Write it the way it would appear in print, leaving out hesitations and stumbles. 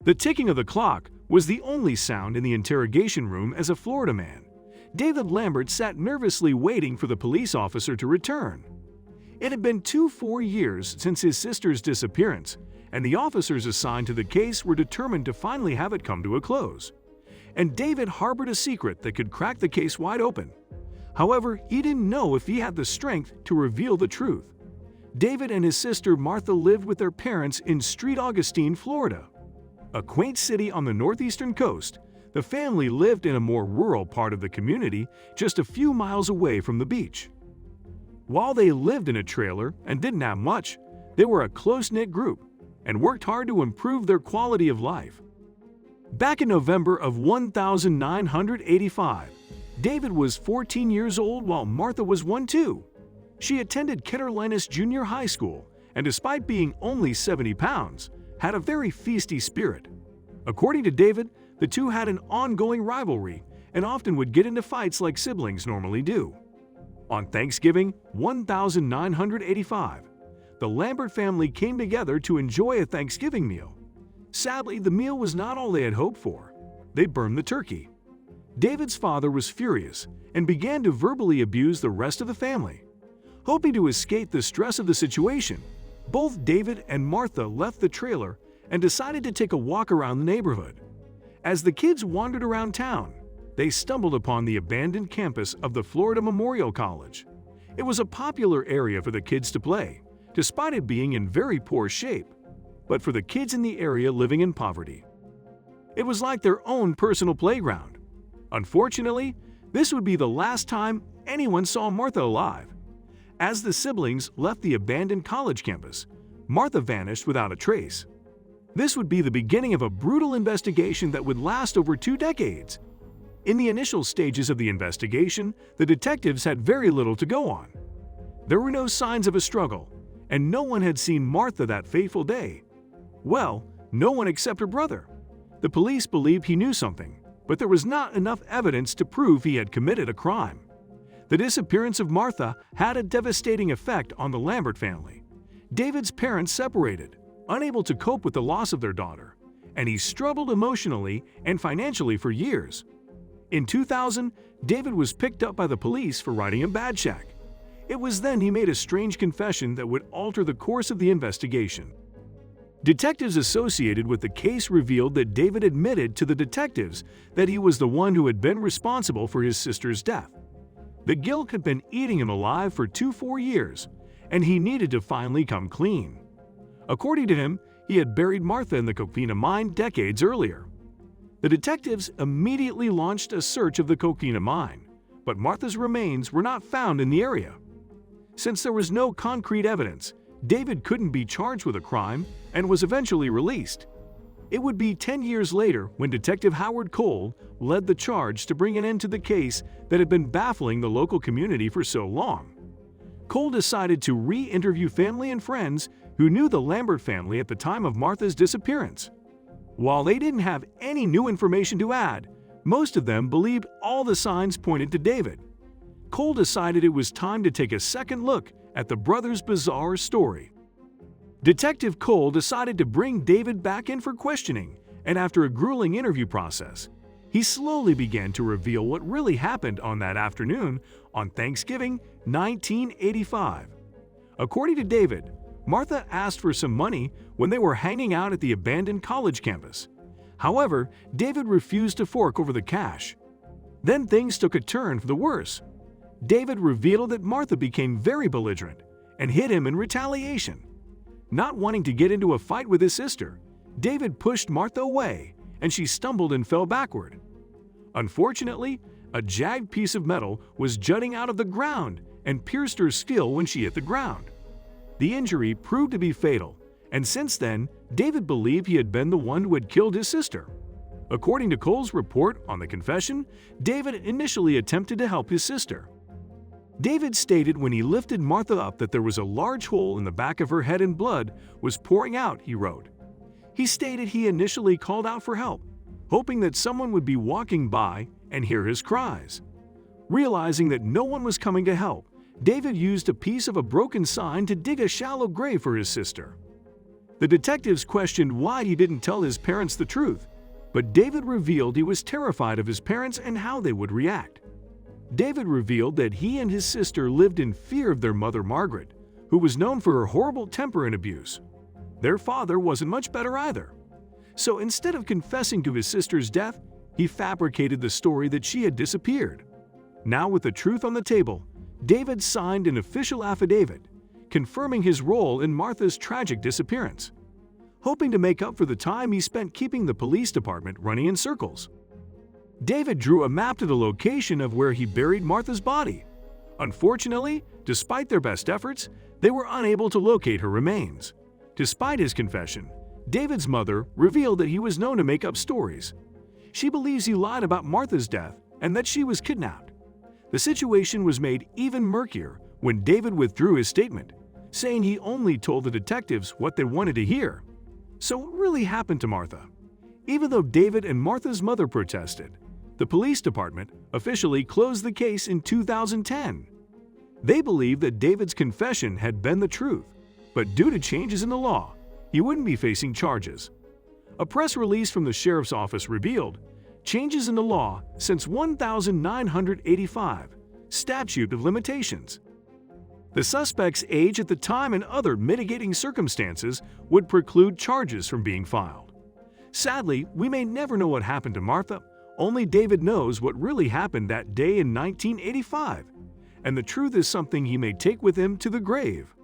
The ticking of the clock was the only sound in the interrogation room as a Florida man. David Lambert sat nervously waiting for the police officer to return. It had been 4 years since his sister's disappearance, and the officers assigned to the case were determined to finally have it come to a close. And David harbored a secret that could crack the case wide open. However, he didn't know if he had the strength to reveal the truth. David and his sister Martha lived with their parents in St. Augustine, Florida. A quaint city on the northeastern coast, the family lived in a more rural part of the community just a few miles away from the beach. While they lived in a trailer and didn't have much, they were a close-knit group and worked hard to improve their quality of life. Back in November of 1985, David was 14 years old while Martha was 12. She attended Ketterlinus Junior High School and, despite being only 70 pounds, had a very feisty spirit. According to David, the two had an ongoing rivalry and often would get into fights like siblings normally do. On Thanksgiving 1985, the Lambert family came together to enjoy a Thanksgiving meal. Sadly, the meal was not all they had hoped for. They burned the turkey. David's father was furious and began to verbally abuse the rest of the family. Hoping to escape the stress of the situation, both David and Martha left the trailer and decided to take a walk around the neighborhood. As the kids wandered around town, they stumbled upon the abandoned campus of the Florida Memorial College. It was a popular area for the kids to play, despite it being in very poor shape, but for the kids in the area living in poverty, it was like their own personal playground. Unfortunately, this would be the last time anyone saw Martha alive. As the siblings left the abandoned college campus, Martha vanished without a trace. This would be the beginning of a brutal investigation that would last over 2 decades. In the initial stages of the investigation, the detectives had very little to go on. There were no signs of a struggle, and no one had seen Martha that fateful day. Well, no one except her brother. The police believed he knew something, but there was not enough evidence to prove he had committed a crime. The disappearance of Martha had a devastating effect on the Lambert family. David's parents separated, unable to cope with the loss of their daughter, and he struggled emotionally and financially for years. In 2000, David was picked up by the police for writing a bad check. It was then he made a strange confession that would alter the course of the investigation. Detectives associated with the case revealed that David admitted to the detectives that he was the one who had been responsible for his sister's death. The guilt had been eating him alive for 4 years, and he needed to finally come clean. According to him, he had buried Martha in the Coquina mine decades earlier. The detectives immediately launched a search of the Coquina mine, but Martha's remains were not found in the area. Since there was no concrete evidence, David couldn't be charged with a crime and was eventually released. It would be 10 years later when Detective Howard Cole led the charge to bring an end to the case that had been baffling the local community for so long. Cole decided to re-interview family and friends who knew the Lambert family at the time of Martha's disappearance. While they didn't have any new information to add, most of them believed all the signs pointed to David. Cole decided it was time to take a second look at the brothers' bizarre story. Detective Cole decided to bring David back in for questioning, and after a grueling interview process, he slowly began to reveal what really happened on that afternoon on Thanksgiving 1985. According to David, Martha asked for some money when they were hanging out at the abandoned college campus. However, David refused to fork over the cash. Then things took a turn for the worse. David revealed that Martha became very belligerent and hit him in retaliation. Not wanting to get into a fight with his sister, David pushed Martha away and she stumbled and fell backward. Unfortunately, a jagged piece of metal was jutting out of the ground and pierced her skill when she hit the ground. The injury proved to be fatal, and since then, David believed he had been the one who had killed his sister. According to Cole's report on the confession, David initially attempted to help his sister. David stated when he lifted Martha up that there was a large hole in the back of her head and blood was pouring out, he wrote. He stated he initially called out for help, hoping that someone would be walking by and hear his cries. Realizing that no one was coming to help, David used a piece of a broken sign to dig a shallow grave for his sister. The detectives questioned why he didn't tell his parents the truth, but David revealed he was terrified of his parents and how they would react. David revealed that he and his sister lived in fear of their mother Margaret, who was known for her horrible temper and abuse. Their father wasn't much better either. So instead of confessing to his sister's death, he fabricated the story that she had disappeared. Now with the truth on the table, David signed an official affidavit, confirming his role in Martha's tragic disappearance, hoping to make up for the time he spent keeping the police department running in circles. David drew a map to the location of where he buried Martha's body. Unfortunately, despite their best efforts, they were unable to locate her remains. Despite his confession, David's mother revealed that he was known to make up stories. She believes he lied about Martha's death and that she was kidnapped. The situation was made even murkier when David withdrew his statement, saying he only told the detectives what they wanted to hear. So what really happened to Martha? Even though David and Martha's mother protested, the police department officially closed the case in 2010. They believed that David's confession had been the truth, but due to changes in the law, he wouldn't be facing charges. A press release from the sheriff's office revealed changes in the law since 1985, statute of limitations. The suspect's age at the time and other mitigating circumstances would preclude charges from being filed. Sadly, we may never know what happened to Martha. Only David knows what really happened that day in 1985, and the truth is something he may take with him to the grave.